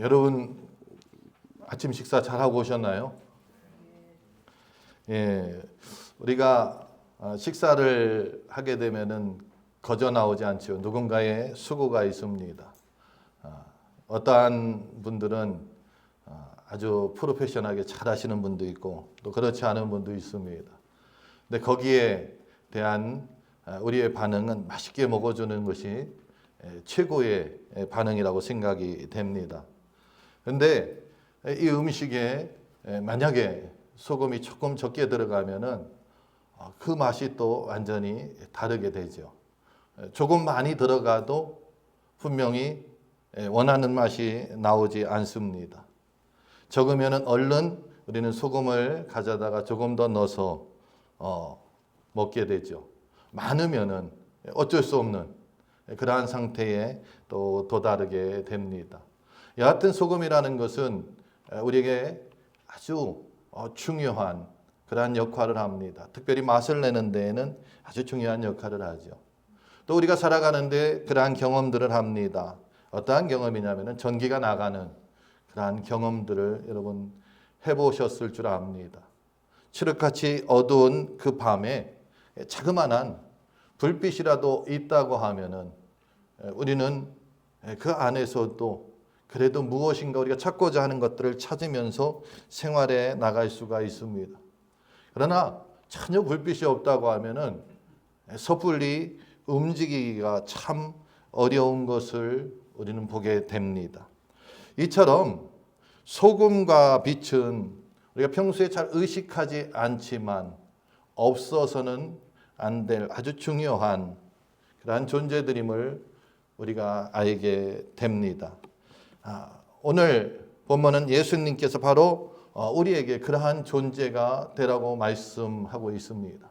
여러분 아침 식사 잘 하고 오셨나요? 예, 우리가 식사를 하게 되면은 거저 나오지 않죠. 누군가의 수고가 있습니다. 어떠한 분들은 아주 프로페셔널하게 잘하시는 분도 있고 또 그렇지 않은 분도 있습니다. 근데 거기에 대한 우리의 반응은 맛있게 먹어주는 것이 최고의 반응이라고 생각이 됩니다. 그런데 이 음식에 만약에 소금이 조금 적게 들어가면은 그 맛이 또 완전히 다르게 되죠. 조금 많이 들어가도 분명히 원하는 맛이 나오지 않습니다. 적으면은 얼른 우리는 소금을 가져다가 조금 더 넣어서 먹게 되죠. 많으면은 어쩔 수 없는 그러한 상태에 또 도다르게 됩니다. 여하튼 소금이라는 것은 우리에게 아주 중요한 그러한 역할을 합니다. 특별히 맛을 내는 데에는 아주 중요한 역할을 하죠. 또 우리가 살아가는데 그러한 경험들을 합니다. 어떠한 경험이냐면 전기가 나가는 그러한 경험들을 여러분 해보셨을 줄 압니다. 칠흑같이 어두운 그 밤에 자그마한 불빛이라도 있다고 하면은 우리는 그 안에서도 그래도 무엇인가 우리가 찾고자 하는 것들을 찾으면서 생활에 나갈 수가 있습니다. 그러나 전혀 불빛이 없다고 하면은 섣불리 움직이기가 참 어려운 것을 우리는 보게 됩니다. 이처럼 소금과 빛은 우리가 평소에 잘 의식하지 않지만 없어서는 안 될 아주 중요한 그러한 존재들임을 우리가 알게 됩니다. 오늘 본문은 예수님께서 바로 우리에게 그러한 존재가 되라고 말씀하고 있습니다.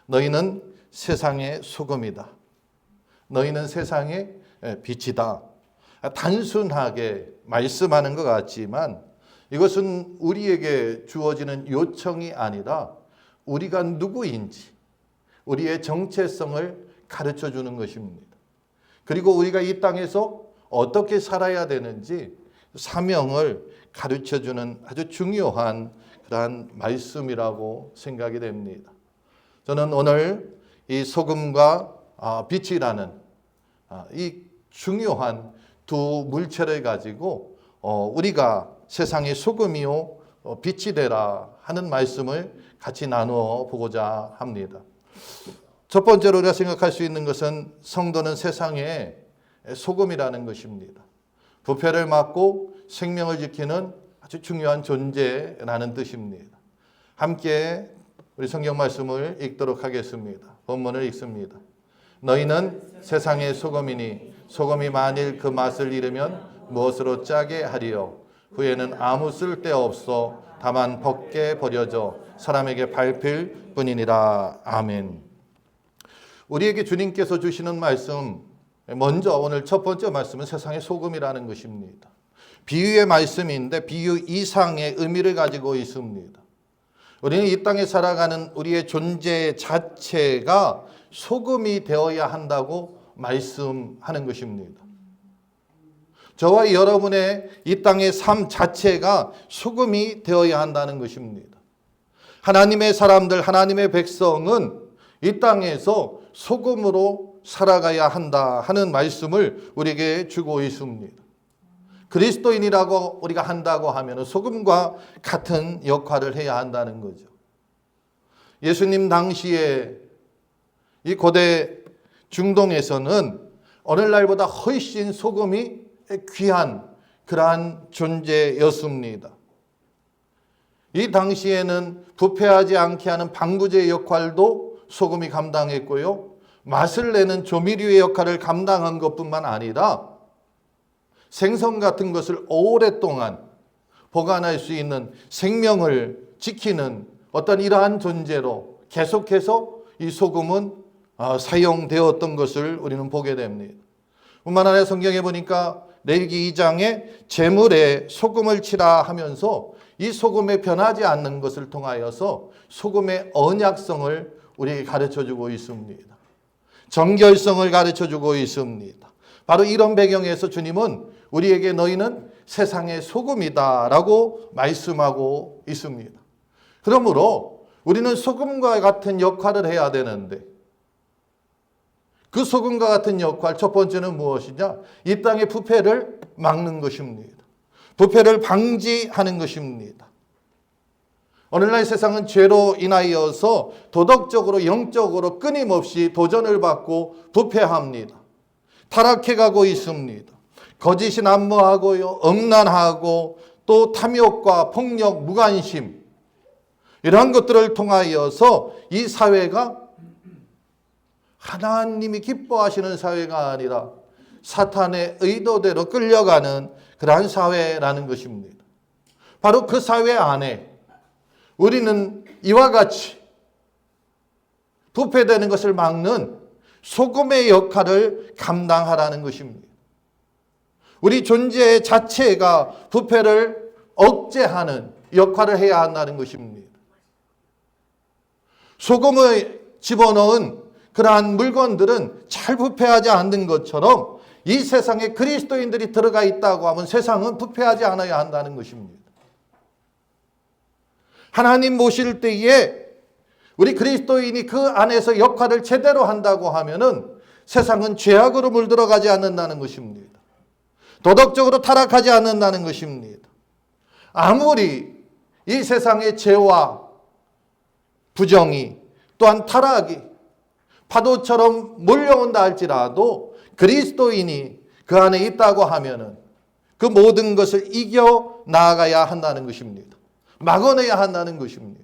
너희는 세상의 소금이다. 너희는 세상의 빛이다. 단순하게 말씀하는 것 같지만 이것은 우리에게 주어지는 요청이 아니라 우리가 누구인지 우리의 정체성을 가르쳐 주는 것입니다. 그리고 우리가 이 땅에서 어떻게 살아야 되는지 사명을 가르쳐 주는 아주 중요한 그러한 말씀이라고 생각이 됩니다. 저는 오늘 이 소금과 빛이라는 이 중요한 두 물체를 가지고 우리가 세상의 소금이요 빛이 되라 하는 말씀을 같이 나누어 보고자 합니다. 첫 번째로 우리가 생각할 수 있는 것은 성도는 세상의 소금이라는 것입니다. 부패를 막고 생명을 지키는 아주 중요한 존재라는 뜻입니다. 함께 우리 성경 말씀을 읽도록 하겠습니다. 본문을 읽습니다. 너희는 세상의 소금이니 소금이 만일 그 맛을 잃으면 무엇으로 짜게 하리요? 후에는 아무 쓸데없어 다만 벗게 버려져 사람에게 밟힐 뿐이니라. 아멘. 우리에게 주님께서 주시는 말씀, 먼저 오늘 첫 번째 말씀은 세상의 소금이라는 것입니다. 비유의 말씀인데 비유 이상의 의미를 가지고 있습니다. 우리는 이 땅에 살아가는 우리의 존재 자체가 소금이 되어야 한다고 말씀하는 것입니다. 저와 여러분의 이 땅의 삶 자체가 소금이 되어야 한다는 것입니다. 하나님의 사람들, 하나님의 백성은 이 땅에서 소금으로 살아가야 한다 하는 말씀을 우리에게 주고 있습니다. 그리스도인이라고 우리가 한다고 하면 소금과 같은 역할을 해야 한다는 거죠. 예수님 당시에 이 고대 중동에서는 오늘날보다 훨씬 소금이 귀한 그러한 존재였습니다. 이 당시에는 부패하지 않게 하는 방부제 역할도 소금이 감당했고요. 맛을 내는 조미료의 역할을 감당한 것뿐만 아니라 생선 같은 것을 오랫동안 보관할 수 있는 생명을 지키는 어떤 이러한 존재로 계속해서 이 소금은 사용되었던 것을 우리는 보게 됩니다. 뿐만 아니라 성경에 보니까 레위기 2장에 제물에 소금을 치라 하면서 이 소금에 변하지 않는 것을 통하여서 소금의 언약성을 우리에게 가르쳐주고 있습니다. 정결성을 가르쳐주고 있습니다. 바로 이런 배경에서 주님은 우리에게 너희는 세상의 소금이다라고 말씀하고 있습니다. 그러므로 우리는 소금과 같은 역할을 해야 되는데, 그 소금과 같은 역할, 첫 번째는 무엇이냐? 이 땅의 부패를 막는 것입니다. 부패를 방지하는 것입니다. 오늘날 세상은 죄로 인하여서 도덕적으로, 영적으로 끊임없이 도전을 받고 부패합니다. 타락해가고 있습니다. 거짓이 난무하고요, 음란하고 또 탐욕과 폭력, 무관심, 이러한 것들을 통하여서 이 사회가 하나님이 기뻐하시는 사회가 아니라 사탄의 의도대로 끌려가는 그러한 사회라는 것입니다. 바로 그 사회 안에 우리는 이와 같이 부패되는 것을 막는 소금의 역할을 감당하라는 것입니다. 우리 존재 자체가 부패를 억제하는 역할을 해야 한다는 것입니다. 소금을 집어넣은 그러한 물건들은 잘 부패하지 않는 것처럼 이 세상에 그리스도인들이 들어가 있다고 하면 세상은 부패하지 않아야 한다는 것입니다. 하나님 모실 때에 우리 그리스도인이 그 안에서 역할을 제대로 한다고 하면은 세상은 죄악으로 물들어가지 않는다는 것입니다. 도덕적으로 타락하지 않는다는 것입니다. 아무리 이 세상의 죄와 부정이 또한 타락이 파도처럼 몰려온다 할지라도 그리스도인이 그 안에 있다고 하면은 그 모든 것을 이겨 나아가야 한다는 것입니다. 막아내야 한다는 것입니다.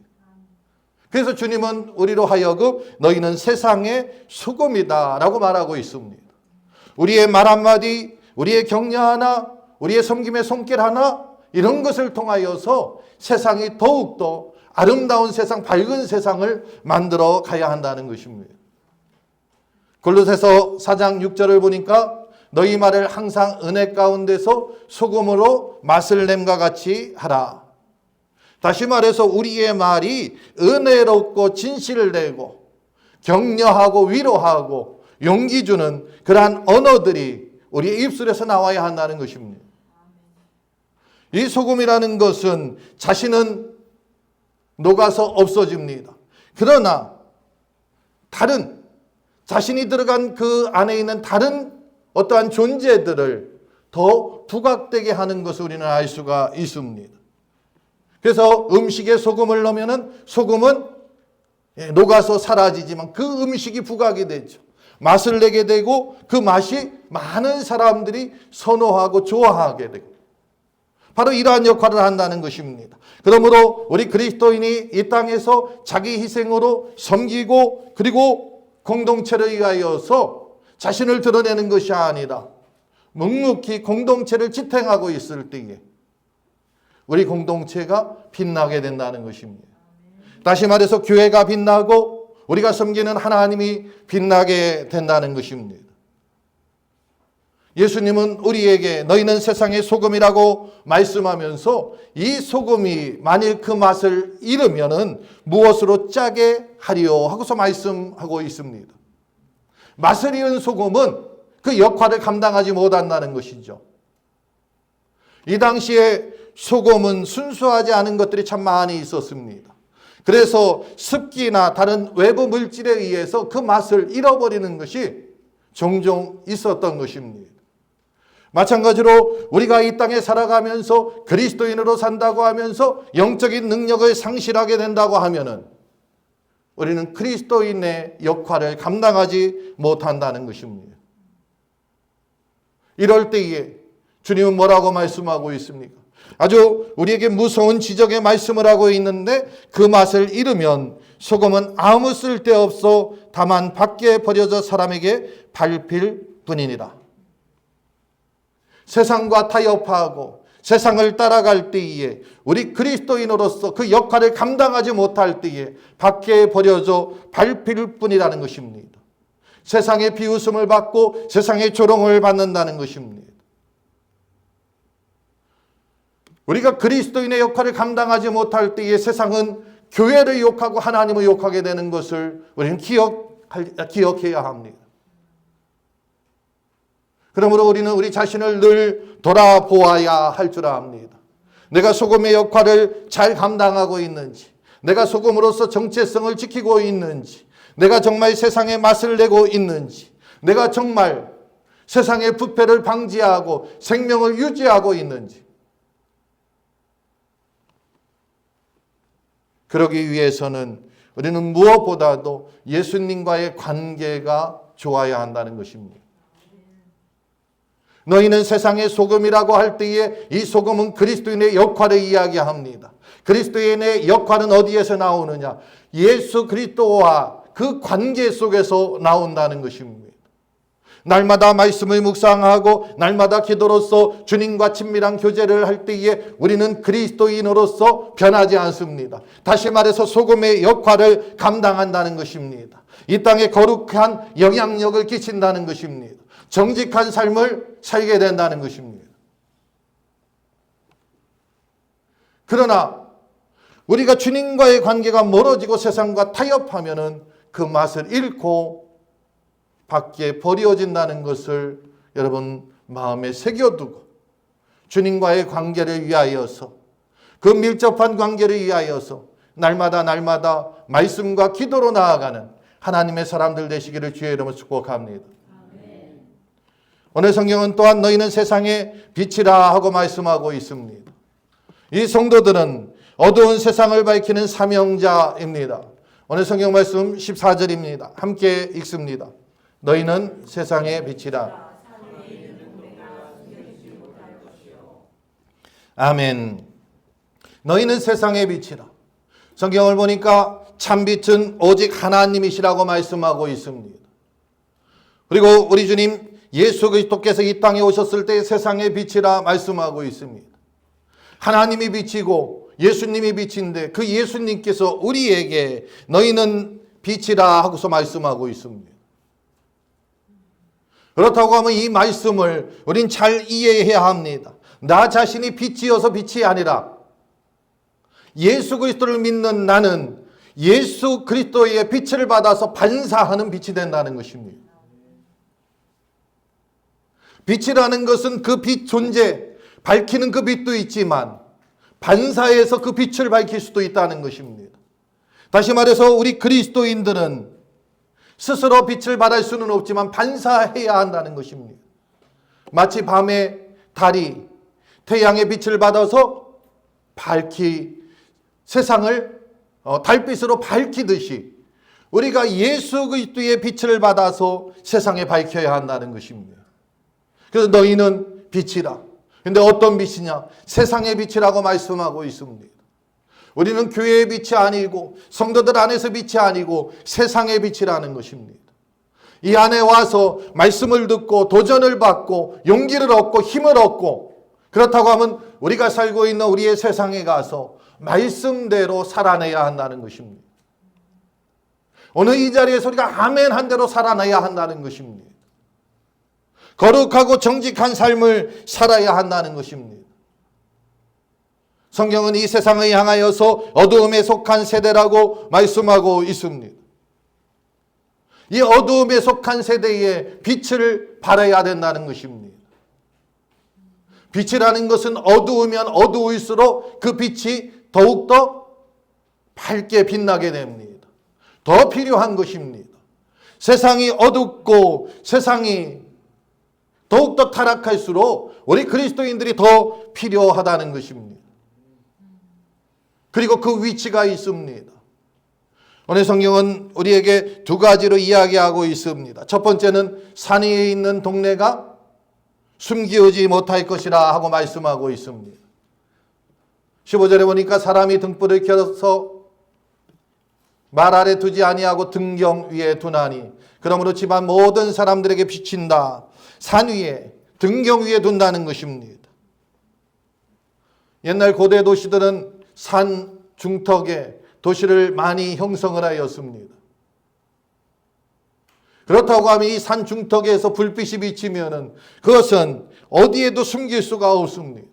그래서 주님은 우리로 하여금 너희는 세상의 소금이다 라고 말하고 있습니다. 우리의 말 한마디, 우리의 격려 하나, 우리의 섬김의 손길 하나, 이런 것을 통하여서 세상이 더욱더 아름다운 세상, 밝은 세상을 만들어 가야 한다는 것입니다. 골로새서 4장 6절을 보니까 너희 말을 항상 은혜 가운데서 소금으로 맛을 냄과 같이 하라. 다시 말해서 우리의 말이 은혜롭고 진실을 내고 격려하고 위로하고 용기 주는 그러한 언어들이 우리의 입술에서 나와야 한다는 것입니다. 이 소금이라는 것은 자신은 녹아서 없어집니다. 그러나 다른 자신이 들어간 그 안에 있는 다른 어떠한 존재들을 더 부각되게 하는 것을 우리는 알 수가 있습니다. 그래서 음식에 소금을 넣으면 소금은 녹아서 사라지지만 그 음식이 부각이 되죠. 맛을 내게 되고 그 맛이 많은 사람들이 선호하고 좋아하게 되고 바로 이러한 역할을 한다는 것입니다. 그러므로 우리 그리스도인이 이 땅에서 자기 희생으로 섬기고 그리고 공동체를 위하여서 자신을 드러내는 것이 아니라 묵묵히 공동체를 지탱하고 있을 때에 우리 공동체가 빛나게 된다는 것입니다. 다시 말해서 교회가 빛나고 우리가 섬기는 하나님이 빛나게 된다는 것입니다. 예수님은 우리에게 너희는 세상의 소금이라고 말씀하면서 이 소금이 만일 그 맛을 잃으면은 무엇으로 짜게 하리요 하고서 말씀하고 있습니다. 맛을 잃은 소금은 그 역할을 감당하지 못한다는 것이죠. 이 당시에 소금은 순수하지 않은 것들이 참 많이 있었습니다. 그래서 습기나 다른 외부 물질에 의해서 그 맛을 잃어버리는 것이 종종 있었던 것입니다. 마찬가지로 우리가 이 땅에 살아가면서 그리스도인으로 산다고 하면서 영적인 능력을 상실하게 된다고 하면은 우리는 그리스도인의 역할을 감당하지 못한다는 것입니다. 이럴 때에 주님은 뭐라고 말씀하고 있습니까? 아주 우리에게 무서운 지적의 말씀을 하고 있는데 그 맛을 잃으면 소금은 아무 쓸데없어 다만 밖에 버려져 사람에게 밟힐 뿐이니라. 세상과 타협하고 세상을 따라갈 때에 우리 그리스도인으로서 그 역할을 감당하지 못할 때에 밖에 버려져 밟힐 뿐이라는 것입니다. 세상의 비웃음을 받고 세상의 조롱을 받는다는 것입니다. 우리가 그리스도인의 역할을 감당하지 못할 때에 세상은 교회를 욕하고 하나님을 욕하게 되는 것을 우리는 기억해야 합니다. 그러므로 우리는 우리 자신을 늘 돌아보아야 할 줄 압니다. 내가 소금의 역할을 잘 감당하고 있는지, 내가 소금으로서 정체성을 지키고 있는지, 내가 정말 세상에 맛을 내고 있는지, 내가 정말 세상의 부패를 방지하고 생명을 유지하고 있는지. 그러기 위해서는 우리는 무엇보다도 예수님과의 관계가 좋아야 한다는 것입니다. 너희는 세상의 소금이라고 할 때에 이 소금은 그리스도인의 역할을 이야기합니다. 그리스도인의 역할은 어디에서 나오느냐? 예수 그리스도와 그 관계 속에서 나온다는 것입니다. 날마다 말씀을 묵상하고 날마다 기도로서 주님과 친밀한 교제를 할 때에 우리는 그리스도인으로서 변하지 않습니다. 다시 말해서 소금의 역할을 감당한다는 것입니다. 이 땅에 거룩한 영향력을 끼친다는 것입니다. 정직한 삶을 살게 된다는 것입니다. 그러나 우리가 주님과의 관계가 멀어지고 세상과 타협하면은 그 맛을 잃고 밖에 버려진다는 것을 여러분 마음에 새겨두고 주님과의 관계를 위하여서, 그 밀접한 관계를 위하여서 날마다 말씀과 기도로 나아가는 하나님의 사람들 되시기를 주의 이름으로 축복합니다. 오늘 성경은 또한 너희는 세상의 빛이라 하고 말씀하고 있습니다. 이 성도들은 어두운 세상을 밝히는 사명자입니다. 오늘 성경 말씀 14절입니다. 함께 읽습니다. 너희는 세상의 빛이라. 아멘. 너희는 세상의 빛이라. 성경을 보니까 참빛은 오직 하나님이시라고 말씀하고 있습니다. 그리고 우리 주님 예수 그리스도께서 이 땅에 오셨을 때 세상의 빛이라 말씀하고 있습니다. 하나님이 빛이고 예수님이 빛인데 그 예수님께서 우리에게 너희는 빛이라 하고서 말씀하고 있습니다. 그렇다고 하면 이 말씀을 우린 잘 이해해야 합니다. 나 자신이 빛이어서 빛이 아니라 예수 그리스도를 믿는 나는 예수 그리스도의 빛을 받아서 반사하는 빛이 된다는 것입니다. 빛이라는 것은 그 빛 존재, 밝히는 그 빛도 있지만 반사해서 그 빛을 밝힐 수도 있다는 것입니다. 다시 말해서 우리 그리스도인들은 스스로 빛을 발할 수는 없지만 반사해야 한다는 것입니다. 마치 밤에 달이 태양의 빛을 받아서 세상을 달빛으로 밝히듯이 우리가 예수 그리스도의 빛을 받아서 세상에 밝혀야 한다는 것입니다. 그래서 너희는 빛이라. 근데 어떤 빛이냐? 세상의 빛이라고 말씀하고 있습니다. 우리는 교회의 빛이 아니고 성도들 안에서 빛이 아니고 세상의 빛이라는 것입니다. 이 안에 와서 말씀을 듣고 도전을 받고 용기를 얻고 힘을 얻고, 그렇다고 하면 우리가 살고 있는 우리의 세상에 가서 말씀대로 살아내야 한다는 것입니다. 오늘 이 자리에서 우리가 아멘 한 대로 살아내야 한다는 것입니다. 거룩하고 정직한 삶을 살아야 한다는 것입니다. 성경은 이 세상을 향하여서 어두움에 속한 세대라고 말씀하고 있습니다. 이 어두움에 속한 세대에 빛을 발해야 된다는 것입니다. 빛이라는 것은 어두우면 어두울수록 그 빛이 더욱더 밝게 빛나게 됩니다. 더 필요한 것입니다. 세상이 어둡고 세상이 더욱더 타락할수록 우리 그리스도인들이 더 필요하다는 것입니다. 그리고 그 위치가 있습니다. 오늘 성경은 우리에게 두 가지로 이야기하고 있습니다. 첫 번째는 산 위에 있는 동네가 숨기우지 못할 것이라 하고 말씀하고 있습니다. 15절에 보니까 사람이 등불을 켜서 말 아래 두지 아니하고 등경 위에 두나니 그러므로 집안 모든 사람들에게 비친다. 산 위에, 등경 위에 둔다는 것입니다. 옛날 고대 도시들은 산 중턱에 도시를 많이 형성을 하였습니다. 그렇다고 하면 이 산 중턱에서 불빛이 비치면은 그것은 어디에도 숨길 수가 없습니다.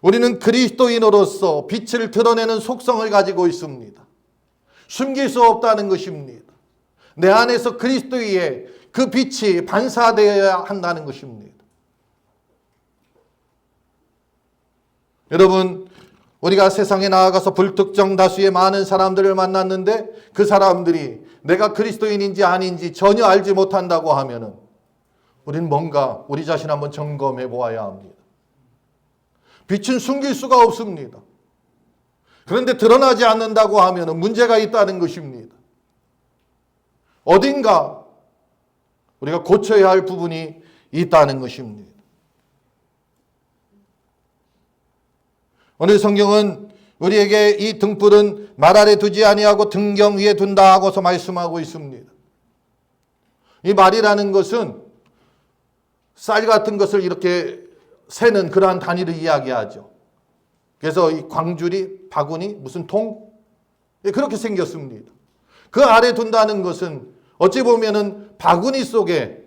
우리는 그리스도인으로서 빛을 드러내는 속성을 가지고 있습니다. 숨길 수 없다는 것입니다. 내 안에서 그리스도의 그 빛이 반사되어야 한다는 것입니다. 여러분, 우리가 세상에 나아가서 불특정 다수의 많은 사람들을 만났는데 그 사람들이 내가 그리스도인인지 아닌지 전혀 알지 못한다고 하면은 우리는 뭔가 우리 자신 한번 점검해 보아야 합니다. 빛은 숨길 수가 없습니다. 그런데 드러나지 않는다고 하면은 문제가 있다는 것입니다. 어딘가 우리가 고쳐야 할 부분이 있다는 것입니다. 오늘 성경은 우리에게 이 등불은 말 아래 두지 아니하고 등경 위에 둔다 하고서 말씀하고 있습니다. 이 말이라는 것은 쌀 같은 것을 이렇게 세는 그러한 단위를 이야기하죠. 그래서 이 광주리, 바구니, 무슨 통 그렇게 생겼습니다. 그 아래 둔다는 것은 어찌 보면은 바구니 속에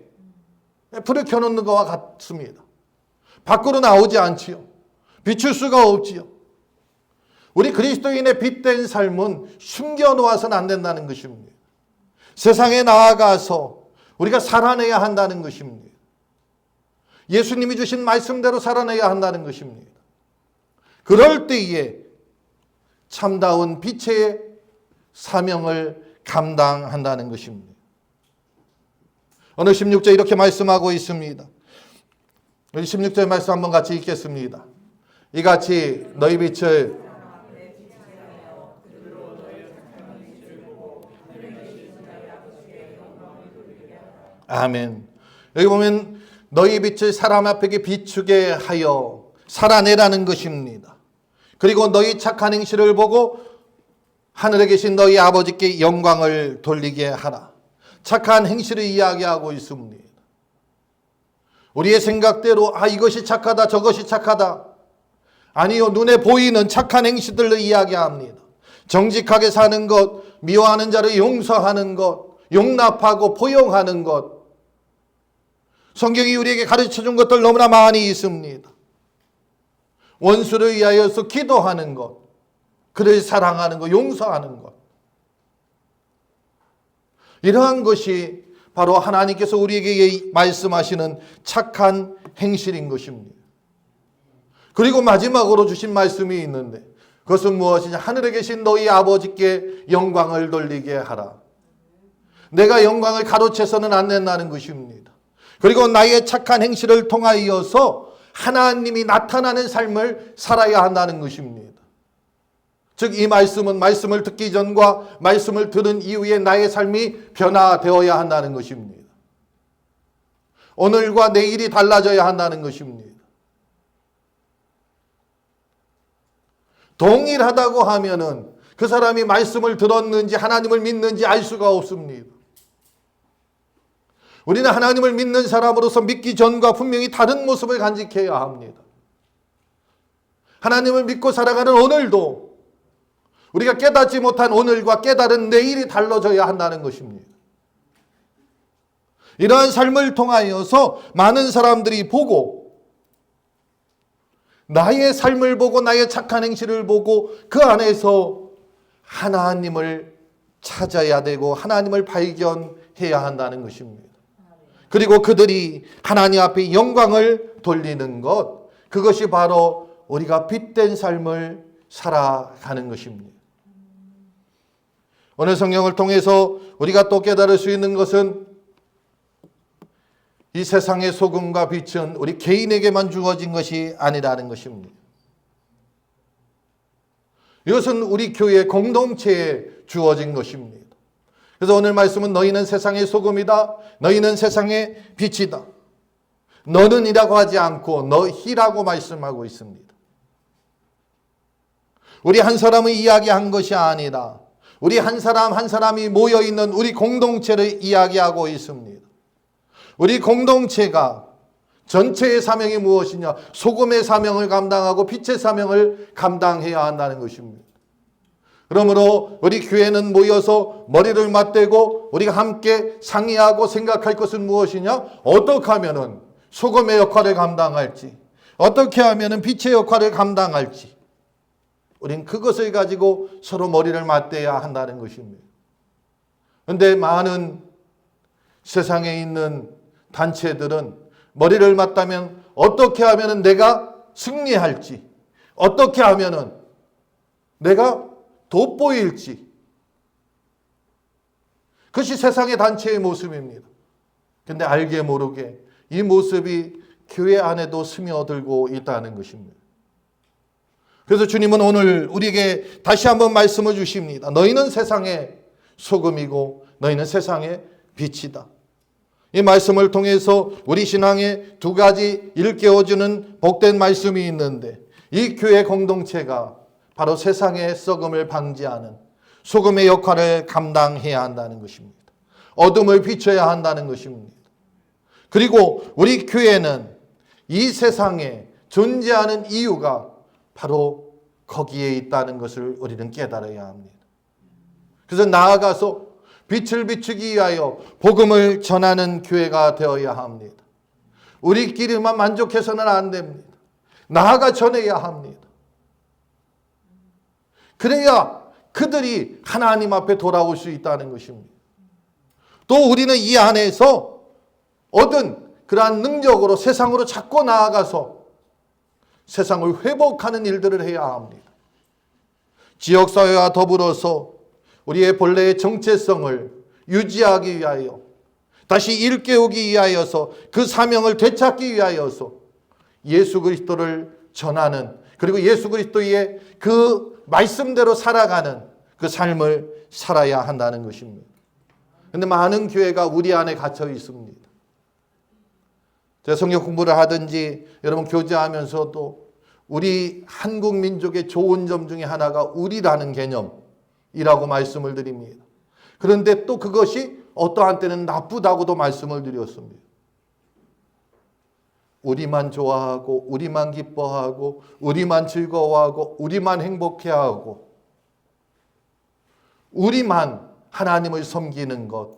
불을 켜놓는 것과 같습니다. 밖으로 나오지 않지요. 비출 수가 없지요. 우리 그리스도인의 빛된 삶은 숨겨놓아서는 안 된다는 것입니다. 세상에 나아가서 우리가 살아내야 한다는 것입니다. 예수님이 주신 말씀대로 살아내야 한다는 것입니다. 그럴 때에 참다운 빛의 사명을 감당한다는 것입니다. 오늘 16절 이렇게 말씀하고 있습니다. 우리 16절 말씀 한번 같이 읽겠습니다. 이같이 너희 빛을 아멘. 여기 보면 너희 빛을 사람 앞에 비추게 하여 살아내라는 것입니다. 그리고 너희 착한 행실을 보고 하늘에 계신 너희 아버지께 영광을 돌리게 하라. 착한 행실을 이야기하고 있습니다. 우리의 생각대로 이것이 착하다 저것이 착하다. 아니요, 눈에 보이는 착한 행실들을 이야기합니다. 정직하게 사는 것, 미워하는 자를 용서하는 것, 용납하고 포용하는 것. 성경이 우리에게 가르쳐준 것들 너무나 많이 있습니다. 원수를 위하여서 기도하는 것, 그를 사랑하는 것, 용서하는 것. 이러한 것이 바로 하나님께서 우리에게 말씀하시는 착한 행실인 것입니다. 그리고 마지막으로 주신 말씀이 있는데 그것은 무엇이냐? 하늘에 계신 너희 아버지께 영광을 돌리게 하라. 내가 영광을 가로채서는 안 된다는 것입니다. 그리고 나의 착한 행실을 통하여서 하나님이 나타나는 삶을 살아야 한다는 것입니다. 즉 이 말씀은 말씀을 듣기 전과 말씀을 들은 이후에 나의 삶이 변화되어야 한다는 것입니다. 오늘과 내일이 달라져야 한다는 것입니다. 동일하다고 하면은 그 사람이 말씀을 들었는지 하나님을 믿는지 알 수가 없습니다. 우리는 하나님을 믿는 사람으로서 믿기 전과 분명히 다른 모습을 간직해야 합니다. 하나님을 믿고 살아가는 오늘도 우리가 깨닫지 못한 오늘과 깨달은 내일이 달라져야 한다는 것입니다. 이러한 삶을 통하여서 많은 사람들이 보고 나의 삶을 보고 나의 착한 행실을 보고 그 안에서 하나님을 찾아야 되고 하나님을 발견해야 한다는 것입니다. 그리고 그들이 하나님 앞에 영광을 돌리는 것, 그것이 바로 우리가 빛된 삶을 살아가는 것입니다. 오늘 성경을 통해서 우리가 또 깨달을 수 있는 것은 이 세상의 소금과 빛은 우리 개인에게만 주어진 것이 아니라는 것입니다. 이것은 우리 교회 공동체에 주어진 것입니다. 그래서 오늘 말씀은 너희는 세상의 소금이다. 너희는 세상의 빛이다. 너는이라고 하지 않고 너희라고 말씀하고 있습니다. 우리 한 사람을 이야기한 것이 아니라 우리 한 사람 한 사람이 모여있는 우리 공동체를 이야기하고 있습니다. 우리 공동체가 전체의 사명이 무엇이냐? 소금의 사명을 감당하고 빛의 사명을 감당해야 한다는 것입니다. 그러므로 우리 교회는 모여서 머리를 맞대고 우리가 함께 상의하고 생각할 것은 무엇이냐? 어떻게 하면은 소금의 역할을 감당할지, 어떻게 하면은 빛의 역할을 감당할지, 우린 그것을 가지고 서로 머리를 맞대야 한다는 것입니다. 그런데 많은 세상에 있는 단체들은 머리를 맞다면 어떻게 하면 내가 승리할지, 어떻게 하면 내가 돋보일지, 그것이 세상의 단체의 모습입니다. 근데 알게 모르게 이 모습이 교회 안에도 스며들고 있다는 것입니다. 그래서 주님은 오늘 우리에게 다시 한번 말씀을 주십니다. 너희는 세상의 소금이고 너희는 세상의 빛이다. 이 말씀을 통해서 우리 신앙에 두 가지 일깨워주는 복된 말씀이 있는데, 이 교회 공동체가 바로 세상의 썩음을 방지하는 소금의 역할을 감당해야 한다는 것입니다. 어둠을 비춰야 한다는 것입니다. 그리고 우리 교회는 이 세상에 존재하는 이유가 바로 거기에 있다는 것을 우리는 깨달아야 합니다. 그래서 나아가서 빛을 비추기 위하여 복음을 전하는 교회가 되어야 합니다. 우리끼리만 만족해서는 안 됩니다. 나아가 전해야 합니다. 그래야 그들이 하나님 앞에 돌아올 수 있다는 것입니다. 또 우리는 이 안에서 얻은 그러한 능력으로 세상으로 자꾸 나아가서 세상을 회복하는 일들을 해야 합니다. 지역사회와 더불어서 우리의 본래의 정체성을 유지하기 위하여, 다시 일깨우기 위하여서, 그 사명을 되찾기 위하여서 예수 그리스도를 전하는, 그리고 예수 그리스도의 그 말씀대로 살아가는 그 삶을 살아야 한다는 것입니다. 그런데 많은 교회가 우리 안에 갇혀 있습니다. 제가 성경 공부를 하든지 여러분 교제하면서도 우리 한국 민족의 좋은 점 중에 하나가 우리라는 개념이라고 말씀을 드립니다. 그런데 또 그것이 어떠한 때는 나쁘다고도 말씀을 드렸습니다. 우리만 좋아하고 우리만 기뻐하고 우리만 즐거워하고 우리만 행복해하고 우리만 하나님을 섬기는 것,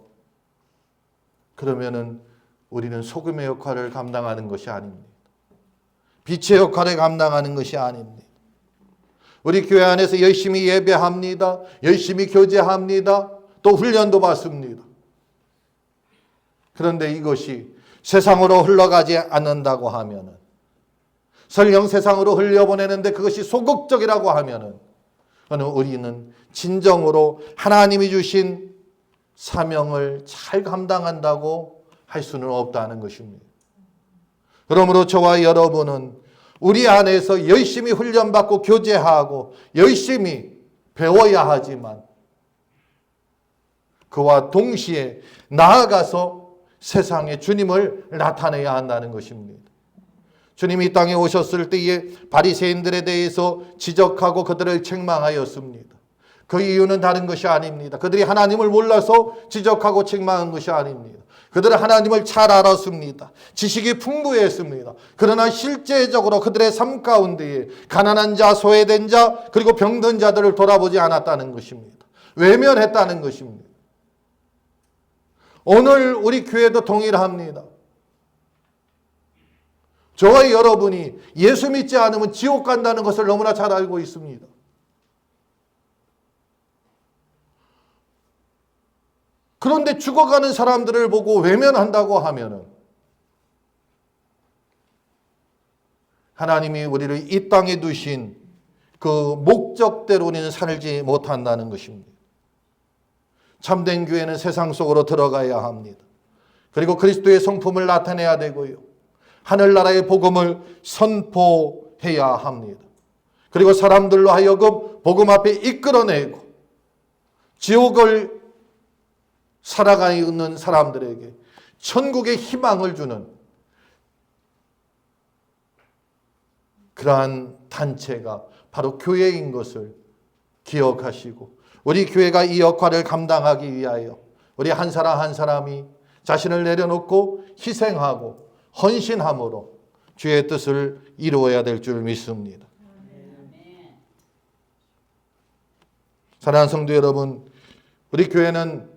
그러면은 우리는 소금의 역할을 감당하는 것이 아닙니다. 빛의 역할을 감당하는 것이 아닙니다. 우리 교회 안에서 열심히 예배합니다. 열심히 교제합니다. 또 훈련도 받습니다. 그런데 이것이 세상으로 흘러가지 않는다고 하면은, 설령 세상으로 흘려보내는데 그것이 소극적이라고 하면은, 우리는 진정으로 하나님이 주신 사명을 잘 감당한다고 할 수는 없다는 것입니다. 그러므로 저와 여러분은 우리 안에서 열심히 훈련받고 교제하고 열심히 배워야 하지만, 그와 동시에 나아가서 세상에 주님을 나타내야 한다는 것입니다. 주님이 이 땅에 오셨을 때에 바리새인들에 대해서 지적하고 그들을 책망하였습니다. 그 이유는 다른 것이 아닙니다. 그들이 하나님을 몰라서 지적하고 책망한 것이 아닙니다. 그들은 하나님을 잘 알았습니다. 지식이 풍부했습니다. 그러나 실제적으로 그들의 삶 가운데에 가난한 자, 소외된 자, 그리고 병든 자들을 돌아보지 않았다는 것입니다. 외면했다는 것입니다. 오늘 우리 교회도 동일합니다. 저와 여러분이 예수 믿지 않으면 지옥 간다는 것을 너무나 잘 알고 있습니다. 그런데 죽어가는 사람들을 보고 외면한다고 하면은 하나님이 우리를 이 땅에 두신 그 목적대로 우리는 살지 못한다는 것입니다. 참된 교회는 세상 속으로 들어가야 합니다. 그리고 그리스도의 성품을 나타내야 되고요. 하늘나라의 복음을 선포해야 합니다. 그리고 사람들로 하여금 복음 앞에 이끌어내고 지옥을 살아가 있는 사람들에게 천국의 희망을 주는 그러한 단체가 바로 교회인 것을 기억하시고, 우리 교회가 이 역할을 감당하기 위하여 우리 한 사람 한 사람이 자신을 내려놓고 희생하고 헌신함으로 주의 뜻을 이루어야 될 줄 믿습니다. 사랑하는 성도 여러분, 우리 교회는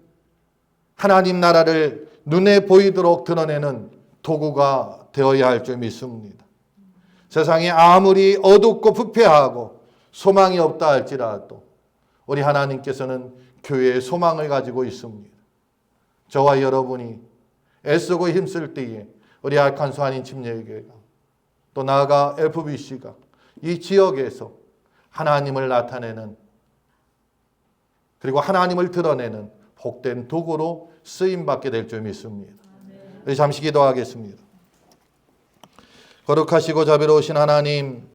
하나님 나라를 눈에 보이도록 드러내는 도구가 되어야 할 줄 믿습니다. 세상이 아무리 어둡고 부패하고 소망이 없다 할지라도 우리 하나님께서는 교회에 소망을 가지고 있습니다. 저와 여러분이 애쓰고 힘쓸 때에 우리 악한 소아닌 침례교회가 또 나아가 FBC가 이 지역에서 하나님을 나타내는 그리고 하나님을 드러내는 복된 도구로 쓰임받게 될 줄 믿습니다. 잠시 기도하겠습니다. 거룩하시고 자비로우신 하나님,